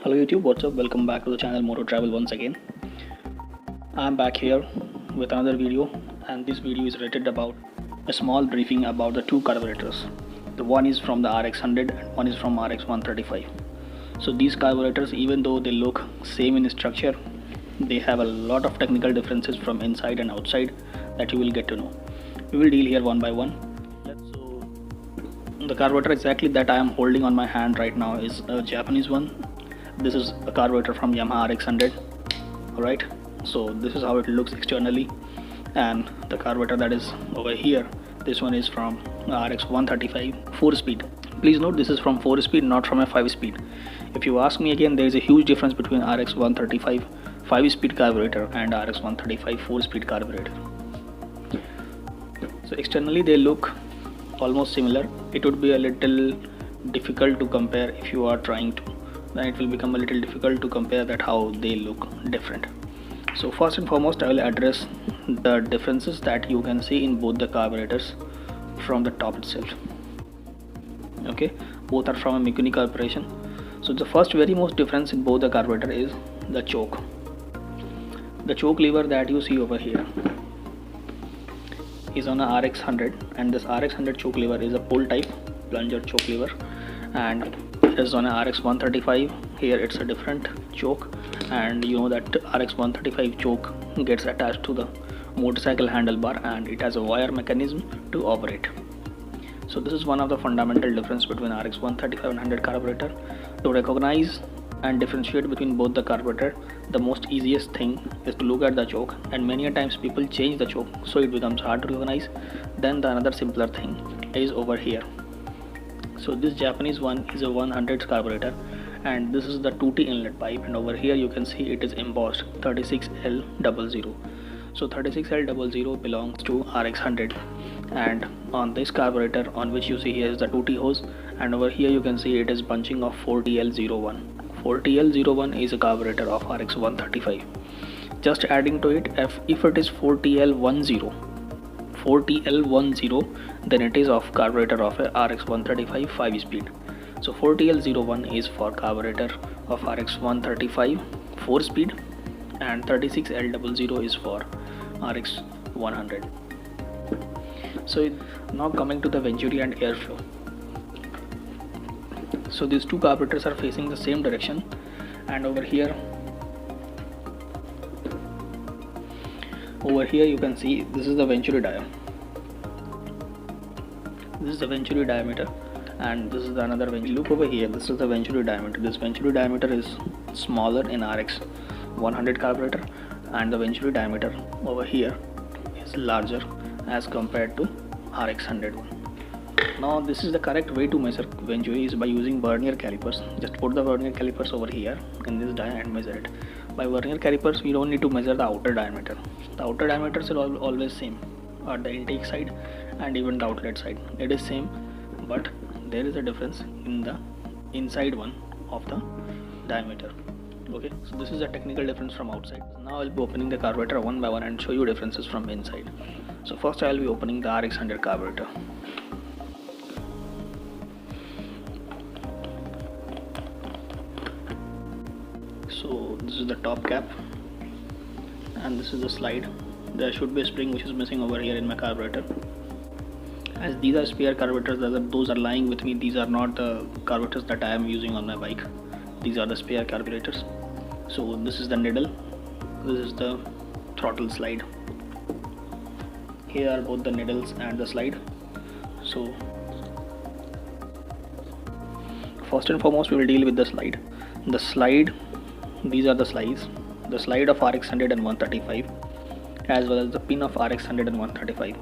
Hello YouTube, what's up? Welcome back to the channel MotoTravel once again. I'm back here with another video, and this video is related about a small briefing about the two carburetors. The one is from the Rx100 and one is from Rx135. So these carburetors, even though they look same in structure, they have a lot of technical differences from inside and outside that you will get to know. We will deal here one by one. So the carburetor exactly that I am holding on my hand right now is a Japanese one. This is a carburetor from Yamaha Rx100. Alright, so this is how it looks externally, and the carburetor that is over here, this one is from Rx135 4-speed. Please note this is from 4-speed, not from a 5-speed. If you ask me again, there is a huge difference between Rx135 5-speed carburetor and Rx135 4-speed carburetor. So externally they look almost similar. It would be a little difficult to compare if you are trying to. Then it will become a little difficult to compare that how they look different. So first and foremost, I will address the differences that you can see in both the carburetors from the top itself. Okay, both are from a Mikuni corporation. So the first very most difference in both the carburetor is the choke. The choke lever that you see over here is on a Rx100, and this Rx100 choke lever is a pull type plunger choke lever, and is on a Rx135. Here it's a different choke, and you know that Rx135 choke gets attached to the motorcycle handlebar and it has a wire mechanism to operate. So this is one of the fundamental difference between Rx135 and 100 carburetor. To recognize and differentiate between both the carburetor, the most easiest thing is to look at the choke, and many a times people change the choke so it becomes hard to recognize. Then the another simpler thing is over here. So this Japanese one is a 100 carburetor, and this is the 2T inlet pipe, and over here you can see it is embossed 36L00. So 36L00 belongs to Rx100, and on this carburetor on which you see here is the 2T hose, and over here you can see it is bunching of 4TL01. 4TL01 is a carburetor of Rx135. Just adding to it, if it is 4TL10, then it is of carburetor of a Rx135 5-speed. So 4TL01 is for carburetor of Rx135 4-speed, and 36L00 is for Rx100. So now coming to the venturi and airflow. So these two carburetors are facing the same direction, and over here you can see this is the venturi diameter. This is the venturi diameter, and this is the another venturi. Look over here, this is the venturi diameter. This venturi diameter is smaller in Rx100 carburetor, and the venturi diameter over here is larger as compared to Rx100 one. Now this is the correct way to measure venturi is by using vernier calipers. Just put the vernier calipers over here in this die and measure it. By vernier calipers we don't need to measure the outer diameter. The outer diameters are always same at the intake side and even the outlet side. It is same, but there is a difference in the inside one of the diameter. Okay, so this is a technical difference from outside. Now I'll be opening the carburetor one by one and show you differences from inside. So first I'll be opening the Rx100 carburetor. So this is the top cap, and this is the slide. There should be a spring which is missing over here in my carburetor. As these are spare carburetors, those are lying with me. These are not the carburetors that I am using on my bike. These are the spare carburetors. So this is the needle, this is the throttle slide. Here are both the needles and the slide. So first and foremost we will deal with the slide. The slide, these are the slides. The slide of Rx100 and 135, as well as the pin of Rx100 and 135.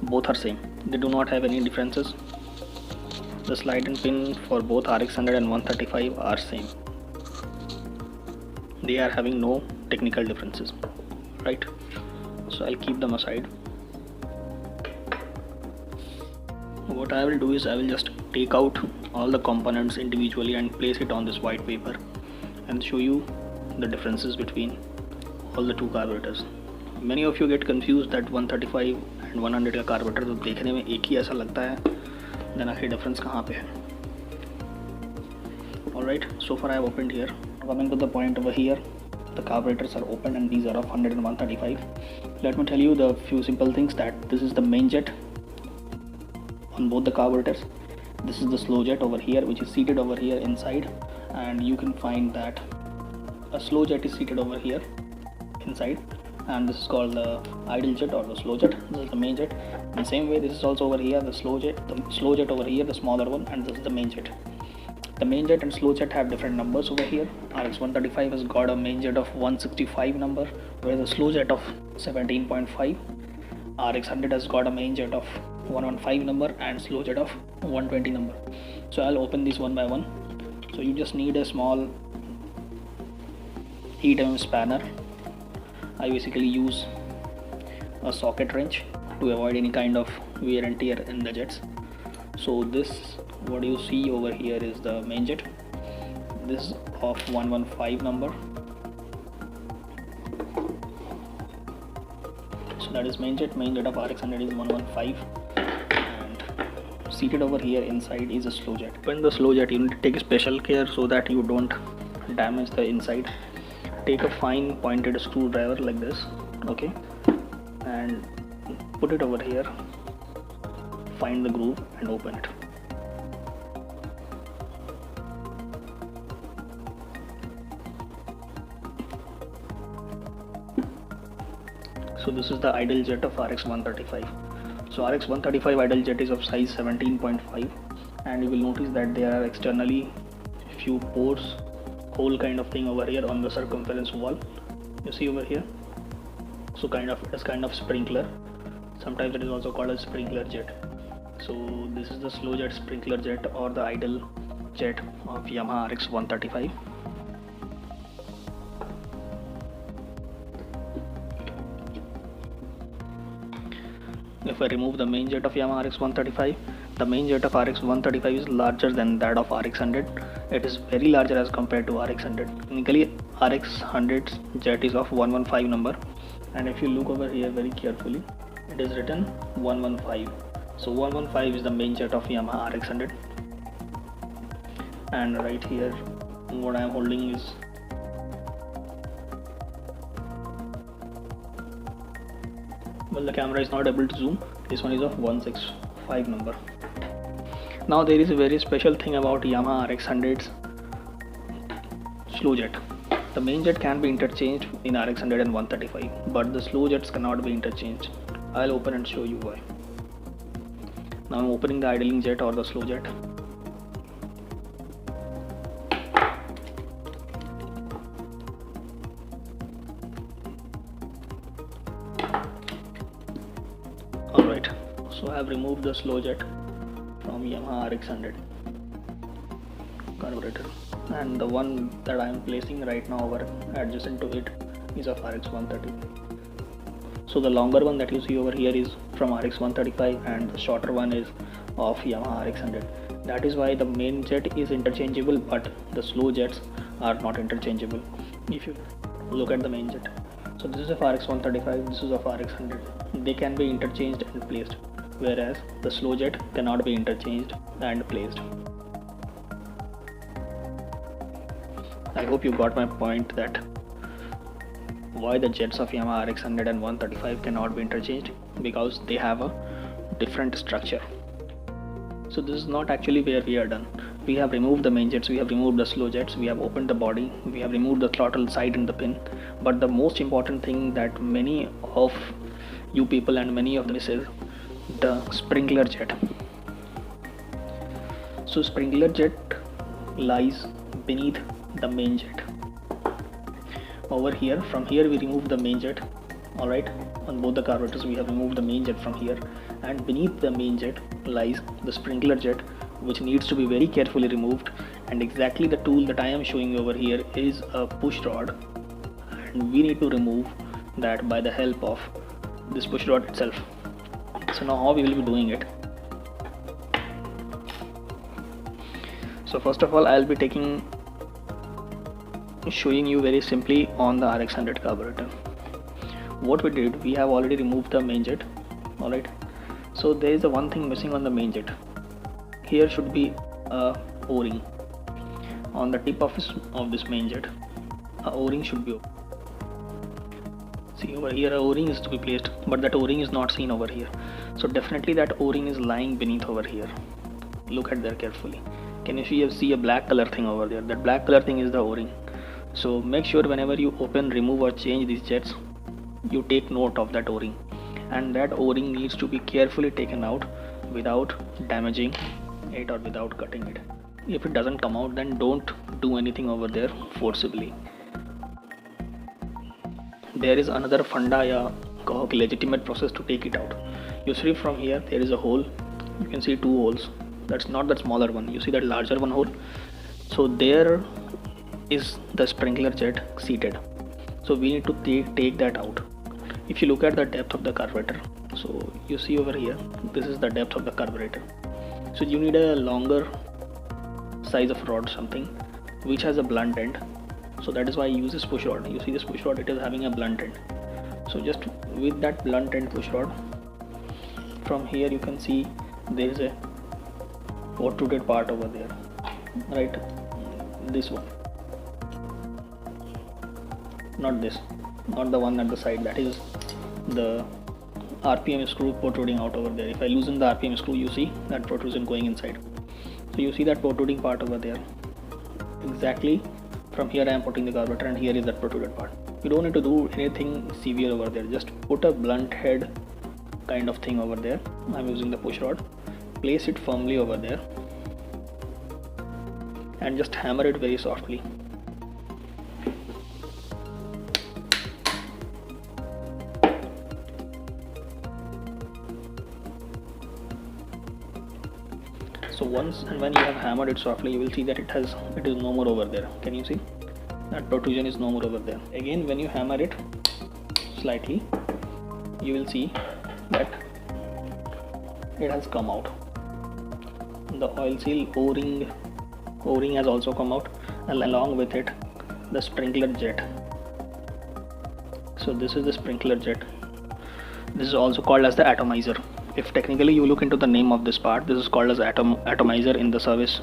Both are same. They do not have any differences. The slide and pin for both Rx100 and 135 are same. They are having no technical differences, right? So I'll keep them aside. What I will do is I will just take out all the components individually and place it on this white paper and show you the differences between all the two carburetors. Many of you get confused that 135 and 100 का carburetor तो देखने में एक ही ऐसा लगता है, then आखिर difference कहाँ पे है? Alright, so far I have opened here Coming to the point over here, the carburetors are open and these are of 100 and 135. Let me tell you the few simple things, that this is the main jet on both the carburetors. This is the slow jet over here, which is seated over here inside, and you can find that a slow jet is seated over here inside, and this is called the idle jet or the slow jet. This is the main jet. In the same way, this is also over here the slow jet over here, the smaller one, and this is the main jet. The main jet and slow jet have different numbers over here. Rx135 has got a main jet of 165 number, whereas the slow jet of 17.5. Rx100 has got a main jet of 115 number and slow jet of 120 number. So I'll open these one by one. So you just need a small 8mm spanner. I basically use a socket wrench to avoid any kind of wear and tear in the jets. So this, what you see over here, is the main jet. This is of 115 number. So that is main jet. Main jet of Rx100 is 115, and seated over here inside is a slow jet. When the slow jet, you need to take special care so that you don't damage the inside. Take a fine pointed screwdriver like this, okay, and put it over here, find the groove and open it. So this is the idle jet of Rx135. So Rx135 idle jet is of size 17.5, and you will notice that there are externally few pores, hole kind of thing over here on the circumference wall. You see over here. So it's kind of sprinkler. Sometimes it is also called a sprinkler jet. So this is the slow jet sprinkler jet or the idle jet of Yamaha Rx135. If I remove the main jet of Yamaha Rx135, the main jet of Rx135 is larger than that of Rx100. It is very larger as compared to Rx100. Technically, Rx100's jet is of 115 number, and if you look over here very carefully, it is written 115. So 115 is the main jet of Yamaha Rx100. And right here, what I am holding is the camera is not able to zoom. This one is of 165 number. Now there is a very special thing about Yamaha Rx100's slow jet. The main jet can be interchanged in Rx100 and 135, but the slow jets cannot be interchanged. I'll open and show you why. Now I'm opening the idling jet or the slow jet. Alright, so I have removed the slow jet from Yamaha Rx100 carburetor, and the one that I am placing right now over adjacent to it is of Rx130. So the longer one that you see over here is from Rx135 and the shorter one is of Yamaha Rx100. That is why the main jet is interchangeable, but the slow jets are not interchangeable. If you look at the main jet, so this is of Rx135, this is of Rx100. They can be interchanged and placed, whereas the slow jet cannot be interchanged and placed. I hope you got my point, that why the jets of Yamaha Rx100 and 135 cannot be interchanged, because they have a different structure. So this is not actually where we are done. We have removed the main jets, we have removed the slow jets, we have opened the body, we have removed the throttle side and the pin. But the most important thing that many of you people and many of this is the sprinkler jet. So sprinkler jet lies beneath the main jet. Over here, from here we remove the main jet. Alright, on both the carburetors we have removed the main jet from here, and beneath the main jet lies the sprinkler jet, which needs to be very carefully removed. And exactly the tool that I am showing you over here is a push rod, and we need to remove that by the help of this push rod itself. So now how we will be doing it? So first of all, I'll be showing you very simply on the Rx100 carburetor. What we did, we have already removed the main jet. Alright, so there is the one thing missing on the main jet. Here should be a o-ring. on the tip of this main jet, a o-ring should be open. See over here, a o-ring is to be placed, but that o-ring is not seen over here. So definitely that o-ring is lying beneath over here. Look at there carefully. Can you see a black color thing over there? That black color thing is the o-ring. So make sure whenever you open, remove or change these jets, you take note of that o-ring, and that o-ring needs to be carefully taken out without damaging it or without cutting it. If it doesn't come out, then don't do anything over there forcibly. There is another funda ya legitimate process to take it out. You see from here there is a hole. You can see two holes. That's not that smaller one. You see that larger one hole. So there is the sprinkler jet seated. So we need to take that out. If you look at the depth of the carburetor, so you see over here, this is the depth of the carburetor. So you need a longer size of rod, something which has a blunt end. So that is why I use this push rod. You see this push rod, it is having a blunt end. So just with that blunt end push rod, from here you can see there is a protruded part over there, right? This one, not this, not the one at the side. That is the RPM screw protruding out over there. If I loosen the RPM screw, you see that protrusion going inside. So you see that protruding part over there. Exactly from here I am putting the carburetor, and here is that protruded part. You don't need to do anything severe over there. Just put a blunt head kind of thing over there. I'm using the push rod. Place it firmly over there and just hammer it very softly. So once and when you have hammered it softly, you will see that it is no more over there. Can you see that protrusion is no more over there? Again, when you hammer it slightly, you will see that it has come out. The oil seal o-ring has also come out, and along with it the sprinkler jet. So this is the sprinkler jet. This is also called as the atomizer. If technically you look into the name of this part, this is called as atomizer in the service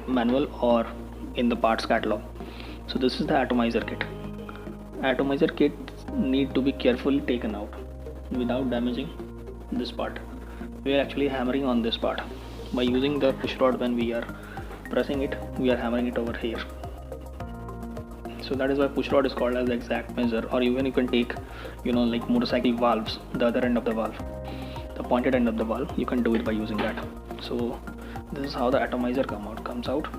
manual or in the parts catalog. So this is the atomizer kit. Atomizer kits need to be carefully taken out without damaging this part. We are actually hammering on this part by using the push rod. When we are pressing it, we are hammering it over here. So that is why push rod is called as the exact measure. Or even you can take, like motorcycle valves, the other end of the valve, the pointed end of the valve, you can do it by using that. So this is how the atomizer comes out,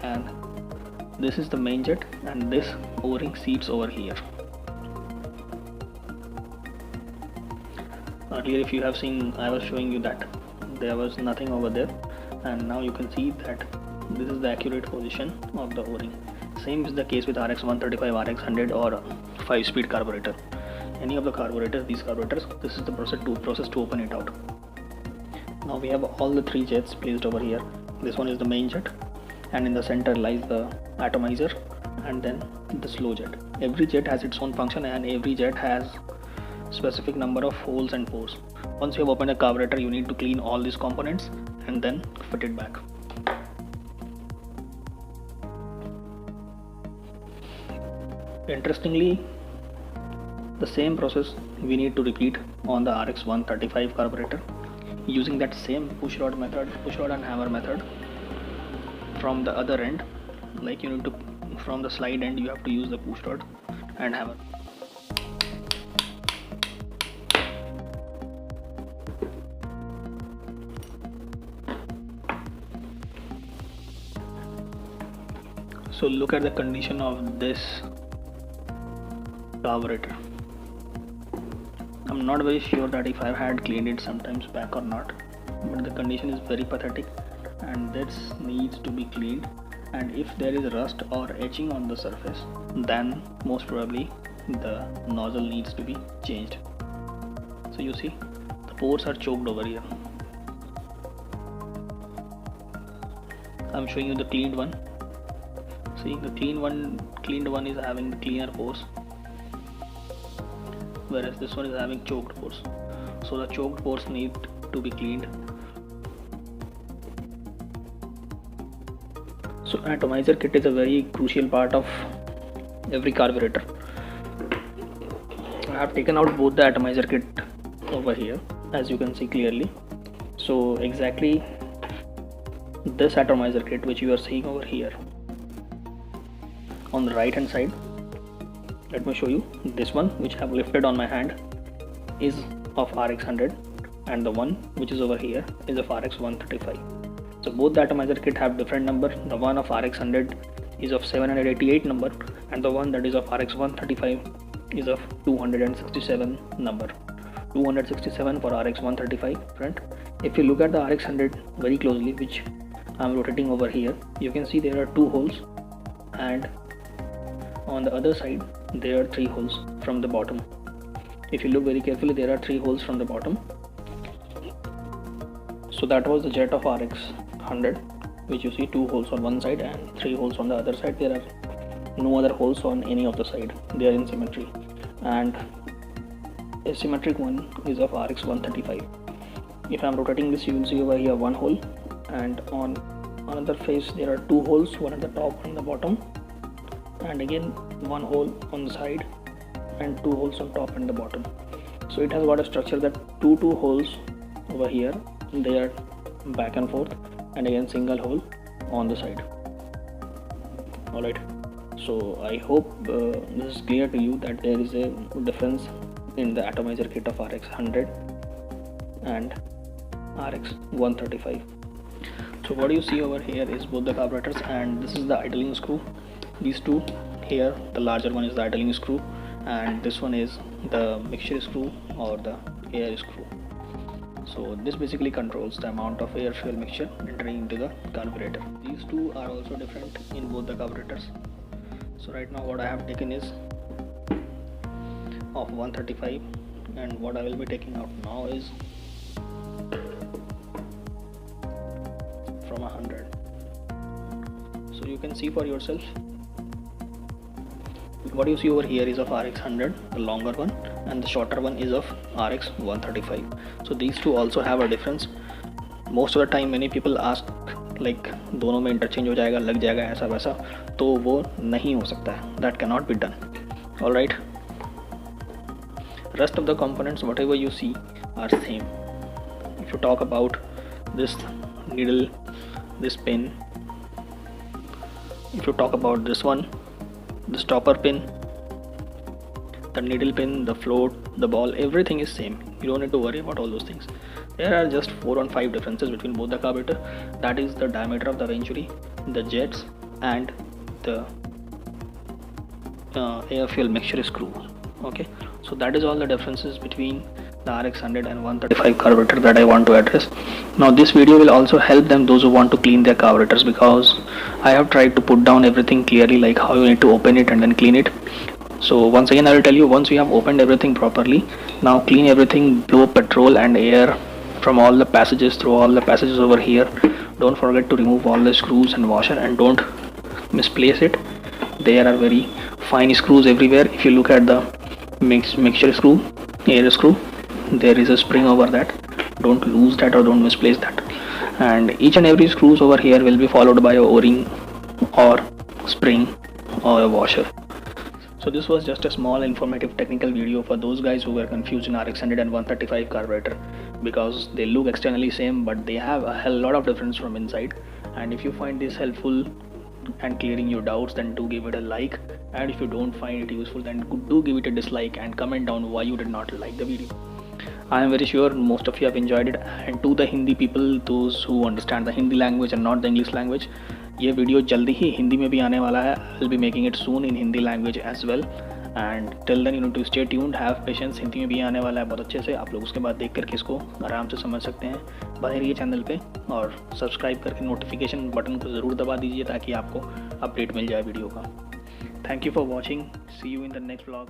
and this is the main jet, and this o-ring seats over here. Earlier, if you have seen, I was showing you that there was nothing over there, and now you can see that this is the accurate position of the o-ring. Same is the case with Rx135, Rx100 or 5-speed carburetor. Any of the carburetors, these carburetors, this is the process to open it out. Now we have all the three jets placed over here. This one is the main jet, and in the center lies the atomizer, and then the slow jet. Every jet has its own function, and every jet has specific number of holes and pores. Once you have opened a carburetor, you need to clean all these components and then fit it back. Interestingly, the same process we need to repeat on the Rx135 carburetor using that same push rod and hammer method. From the other end, like you need to, from the slide end, you have to use the push rod and hammer. So look at the condition of this carburetor. I'm not very sure that if I had cleaned it sometimes back or not, but the condition is very pathetic, and this needs to be cleaned. And if there is rust or etching on the surface, then most probably the nozzle needs to be changed. So you see the pores are choked over here. I'm showing you the cleaned one. See, the cleaned one is having the cleaner pores, whereas this one is having choked pores. So the choked pores need to be cleaned. So atomizer kit is a very crucial part of every carburetor. I have taken out both the atomizer kit over here, as you can see clearly. So exactly this atomizer kit which you are seeing over here on the right hand side, let me show you. This one which I have lifted on my hand is of Rx100, and the one which is over here is of Rx135. So both the atomizer kit have different number. The one of Rx100 is of 788 number, and the one that is of Rx135 is of 267 number. 267 for Rx135 front. If you look at the Rx100 very closely, which I am rotating over here, you can see there are 2 holes, and on the other side there are 3 holes from the bottom. If you look very carefully, there are 3 holes from the bottom. So that was the jet of Rx100, which you see 2 holes on one side and 3 holes on the other side. There are no other holes on any of the side. They are in symmetry, and a symmetric one is of Rx135. If I am rotating this, you will see over here 1 hole, and on another face there are 2 holes, one at the top and the bottom, and again 1 hole on the side and 2 holes on top and the bottom. So it has got a structure that 2 holes over here, they are back and forth, and again single hole on the side. Alright, so I hope this is clear to you that there is a difference in the atomizer kit of Rx100 and Rx135. So what you see over here is both the carburetors, and this is the idling screw. These two here, the larger one is the idling screw, and this one is the mixture screw or the air screw. So this basically controls the amount of air fuel mixture entering into the carburetor. These two are also different in both the carburetors. So right now what I have taken is of 135, and what I will be taking out now is from 100. So you can see for yourself. What you see over here is of Rx100, the longer one, and the shorter one is of Rx135. So these two also have a difference. Most of the time many people ask like दोनों में interchange हो जाएगा, लग जाएगा ऐसा वैसा, तो वो नहीं हो सकता है. That cannot be done. Alright. Rest of the components, whatever you see, are same. If you talk about this needle, this pin, if you talk about this one, the stopper pin, the needle pin, the float, the ball, everything is same. You don't need to worry about all those things. There are just 4 or 5 differences between both the carburetor. That is the diameter of the venturi, the jets, and the air fuel mixture screw. Okay, so that is all the differences between the Rx100 and 135 carburetor that I want to address. Now this video will also help them, those who want to clean their carburetors, because I have tried to put down everything clearly, like how you need to open it and then clean it. So once again I will tell you, once you have opened everything properly, now clean everything, blow petrol and air from all the passages, through all the passages over here. Don't forget to remove all the screws and washer, and don't misplace it. There are very fine screws everywhere. If you look at the mixture screw, air screw, there is a spring over that. Don't lose that or don't misplace that. And each and every screws over here will be followed by a o-ring or spring or a washer. So this was just a small informative technical video for those guys who were confused in Rx100 and 135 carburetor, because they look externally same but they have a hell lot of difference from inside. And if you find this helpful and clearing your doubts, then do give it a like, and if you don't find it useful, then do give it a dislike and comment down why you did not like the video. I am very sure most of you have enjoyed it, and to the Hindi people, those who understand the Hindi language and not the English language, ये video जल्दी ही हिंदी में भी आने वाला है. I will be making it soon in Hindi language as well, and till then you need to stay tuned, have patience. Hindi में भी आने वाला है बहुत अच्छे से. आप लोग उसके बाद देख करके इसको आराम से समझ सकते हैं. बने रहिए चैनल पे और सब्सक्राइब करके नोटिफिकेशन बटन को ज़रूर दबा दीजिए ताकि आपको अपडेट मिल जाए वीडियो का. Thank you for watching. See you in the next vlog.